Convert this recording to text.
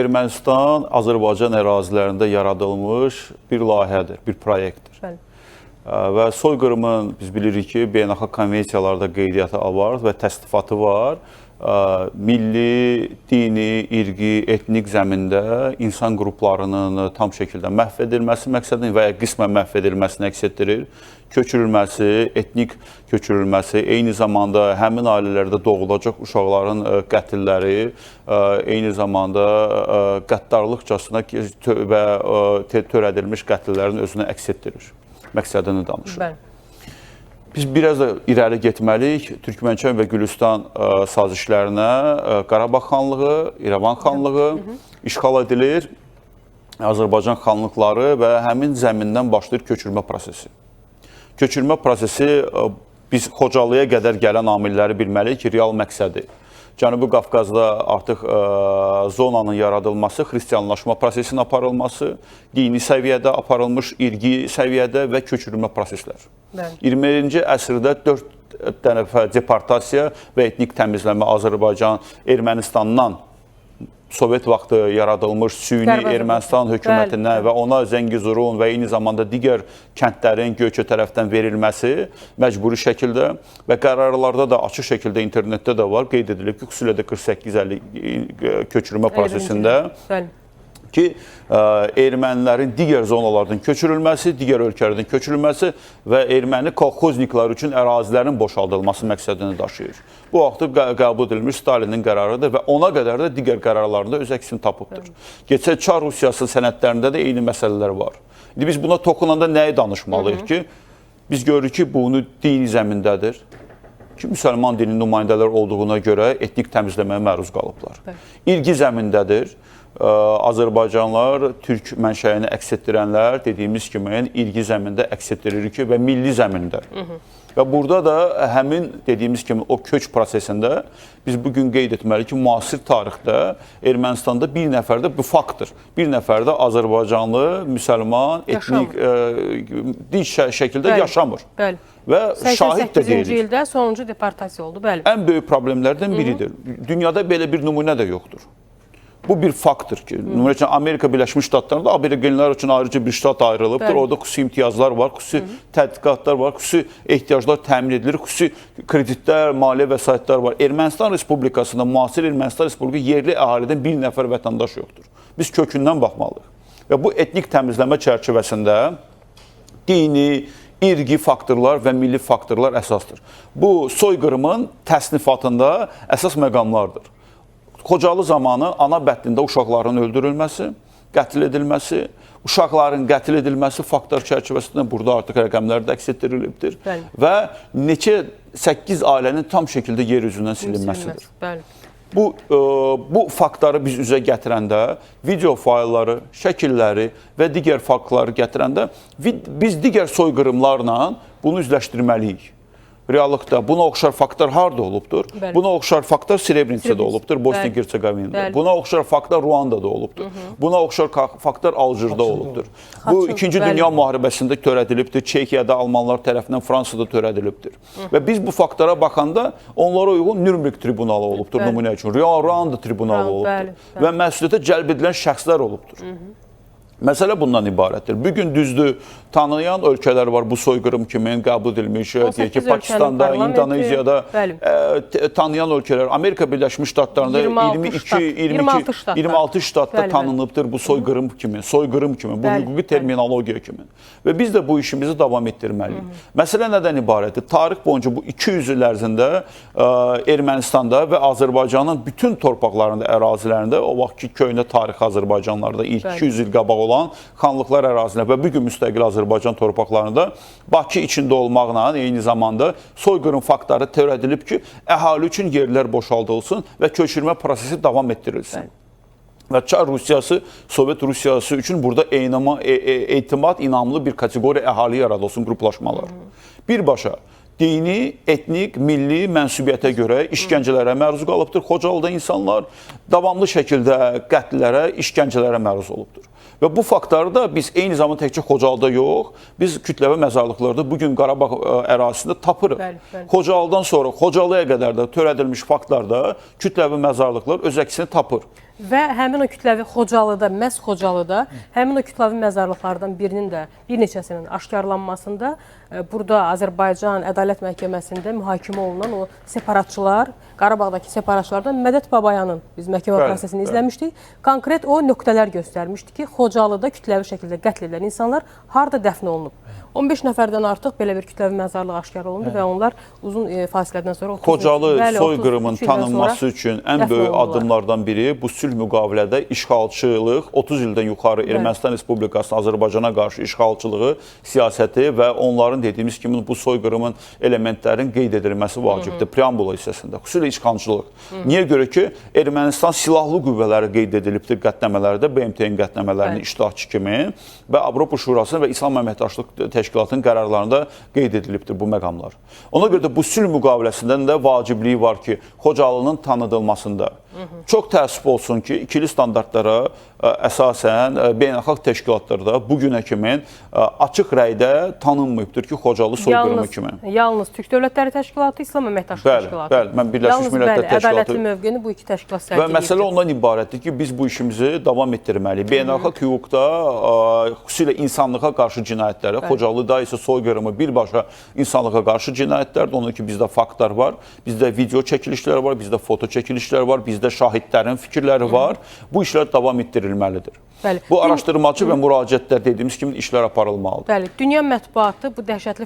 Ermənistan Azərbaycan ərazilərində yaradılmış bir layihədir, bir proyektdir. Bəli. Və soyqırımın biz bilirik ki, beynəlxalq konvensiyalarda qeydiyyatı var və təsnifatı var. Milli, dini, irqi, etnik zəmində insan qruplarının tam şəkildə məhv edilməsi məqsədini və ya qismən məhv edilməsini əks etdirir. Köçürülməsi, etnik köçürülməsi, eyni zamanda həmin ailələrdə doğulacaq uşaqların qətilləri, eyni zamanda qəddarlıqcasına və törədilmiş qətillərin özünü əks etdirir. Məqsədini danışır. Bəli. Biz biraz da irəli getməliyik. Türkmənçay və Gülüstan sazişlərinə Qarabağ xanlığı, İrəvan xanlığı işğal edilir. Azərbaycan xanlıqları və həmin zəmindən başlayır köçürmə prosesi. Köçürmə prosesi biz Xocalıya qədər gələn amilləri bilməliyik ki, real məqsədi. Cənubi Qafqazda artıq zonanın yaradılması, xristianlaşma prosesinin aparılması, dini səviyyədə aparılmış irqi səviyyədə və köçürülmə proseslər. 20-ci əsrdə 4 dənə deportasiya və etnik təmizləmə Azərbaycan, Ermənistandan Sovet vaxtı yaradılmış süni Ermənistan hökumətinə və ona Zəngizurun və eyni zamanda digər kəndlərin Göyçə tərəfdən verilməsi məcburi şəkildə və qərarlarda da açıq şəkildə internetdə də var, qeyd edilib ki, xüsusilə də 48-50 köçürülmə prosesində ki, ermənilərin digər zonalardan köçürülməsi, digər ölkələrdən köçürülməsi və erməni kolxozniklar üçün ərazilərin boşaldılması məqsədini daşıyır. Bu vaxtı qəbul edilmiş Stalinin qərarıdır və ona qədər də digər qərarlarında öz əksini tapıbdır. Keçən Çar Rusiyası sənədlərində də eyni məsələlər var. İndi biz buna toxunanda nəyi danışmalıyıq ki, biz görürük ki, bunu dini zəmindədir ki, müsəlman dinin nümayəndələr olduğuna görə etnik təmizləməyə məruz qalıblar. İrqi zəmindədir. Azərbaycanlılar türk mənşəyini əks etdirənlər dediyimiz kimi irqi zəmində əks etdirir ki və milli zəmində. Və burada da həmin dediyimiz kimi o köç prosesində biz bugün qeyd etməliyik ki, müasir tarixdə Ermənistanda bir nəfər də bu faktdır. Bir nəfər də Azərbaycanlı, müsəlman, etnik dinç şəkildə yaşamır. Və şahid də deyilir. 88-ci ildə sonuncu deportasiya oldu. Ən böyük problemlərdən biridir. Dünyada belə bir nümunə də yoxdur. Bu bir faktdır ki, nümunə üçün Amerika Birləşmiş Ştatlarında aborigenlər üçün ayrıca bir ştat ayrılıbdır. Orada xüsusi imtiyazlar var, xüsusi tədqiqatlar var, xüsusi ehtiyaclar təmin edilir, xüsusi kreditlər, maliyyə vəsaitlər var. Ermənistan Respublikasında, müasir Ermənistan Respublikası yerli əhalidən bir nəfər vətəndaş yoxdur. Biz kökündən baxmalıyıq. Və bu etnik təmizləmə çərçivəsində dini, irqi faktorlar və milli faktorlar əsasdır. Bu soyqırımın təsnifatında əsas məqamlardır. Xocalı zamanı ana bətnində uşaqların öldürülməsi, qətl edilməsi, uşaqların qətl edilməsi faktor çərçivəsində burada artıq rəqəmlər də əks etdirilibdir və neçə 8 ailənin tam şəkildə yer üzündən silinməsidir. Bu faktları biz üzə gətirəndə, video faylları, şəkilləri və digər faktları gətirəndə biz digər soyqırımlarla bunu üzləşdirməliyik. Reallıqda buna oxşar faktlar harada olubdur? Buna oxşar faktlar Srebrenicada olubdur, Bosniya-Hersegovinada. Buna oxşar faktlar Ruandada olubdur. Buna oxşar faktlar Aljırda olubdur. Bu 2-ci Dünya müharibəsində törədilibdir. Çekiyada Almanlar tərəfindən Fransada törədilibdir. Və biz bu faktlara baxanda onlara uyğun Nürnberg tribunalı olubdur nümunə üçün. Ruanda tribunalı olubdur. Və məsuliyyətə cəlb edilən şəxslər olubdur. Məsələ bundan ibarətdir. Bugün düzdür, tanıyan ölkələr var bu soyqırım kimi qəbul edilmiş, deyək ki, Pakistanda, İndoneziyada tanıyan ölkələr, Amerika Birləşmiş Ştatlarında 26 ştatda tanınıbdır bu soyqırım kimi, bu hüquqi terminologiya kimi. Və biz də bu işimizi davam etdirməliyik. Məsələ nədən ibarətdir? Tarix boyunca bu 200 il ərzində Ermənistanda və Azərbaycanın bütün torpaqlarında, ərazilərində, o vaxtki köhnə tarix Azərbaycanlarda ilk 200 il qabaq olan xanlıqlar ərazində və bugün müstəqil Azərbaycan torpaqlarında Bakı içində olmaqla eyni zamanda soyqırım faktları törədilib ki, əhali üçün yerlər boşaldılsın və köçürmə prosesi davam etdirilsin. Və Çar Rusiyası, Sovet Rusiyası üçün burada etimad, inamlı bir kateqoriya əhali yaradılsın qruplaşmalar. Birbaşa dini, etnik, milli mənsubiyyətə görə işgəncələrə məruz qalıbdır. Xocalıda insanlar davamlı şəkildə qətllərə, işgəncələrə məruz olubdur. Və bu faktlarda biz eyni zamanda təkcə Xocalıda yox, biz kütləvi məzarlıqlarda bugün Qarabağ ərazisində tapırıq. Bəli. Xocalıdan sonra Xocalıya qədər də törədilmiş faktlarda kütləvi məzarlıqlar öz əksini tapır. Və həmin o kütləvi Xocalıda, məhz Xocalıda, həmin o kütləvi məzarlıqlardan birinin də, bir neçəsinin aşkarlanmasında burada Azərbaycan Ədalət Məhkəməsində mühakimə olunan o separatçılar, Qarabağdakı separatçılardan Mədət Babayanın biz məhkəmə prosesini izləmişdik. Konkret o nöqtələr göstərmişdi ki, Xocalıda kütləvi şəkildə qətl edilən insanlar harda dəfn olunub. 15 nəfərdən artıq belə bir kütləvi məzarlıq aşkar olundu və onlar uzun fasilədən sonra Xocalı soyqırımın tanınması üçün ən böyük addımlardan biri bu sülh müqavilədə işğalçılıq, 30 ildən yuxarı Ermənistan Respublikasının Azərbaycana qarşı işğalçılığı siyasəti və onların dediyimiz kimi bu soyqırımın elementlərin qeyd edilməsi vacibdir. Preambula hissəsində, xüsusilə işğalçılıq. Niyə görə ki, Ermənistan silahlı qüvvələri qeyd edilibdir qətnəmələrdə, BMT-nin qətnəmələrinin iştirakçı kimi və Avropa Şurasının və İslam Əməkdaşlıq Təşkilatının qərarlarında qeyd edilibdir bu məqamlar. Ona görə də bu sülh müqaviləsindən də vacibliyi var ki, Xocalının tanıdılmasında. Çox təəssüf olsun ki, ikili standartlara əsasən beynəlxalq təşkilatlarda bugünə kimi açıq rəydə tanınmayıbdır ki, Xocalı soyqırımı kimi. Yalnız Türk Dövlətləri Təşkilatı, İslam Əməkdaşlıq Təşkilatı. Bəli, mən Birləşmiş Millətlər Təşkilatı. Ədalətli mövqeyini bu iki təşkilat sərgiləyir. Və məsələ ondan ibarətdir ki, biz bu işimizi davam etdirməliyik. Beynəlxalq hüquqda xüsusilə insanlığa qarşı cinayətlərə, Xocalıda isə soyqırımı birbaşa insanlığa qarşı cinayətlərdir. Onun ki, bizdə faktlar var, bizdə video çəkilişlər var, bizdə foto çəkilişlər var, bizdə şahidlərin fikirləri var. Bu işlər davam etdirilməlidir. Bəli. Bu araşdırmacı və müraciətlər dediyimiz kimi işlər aparılmalıdır. Bəli, dünya mətbuatı bu dəhşətli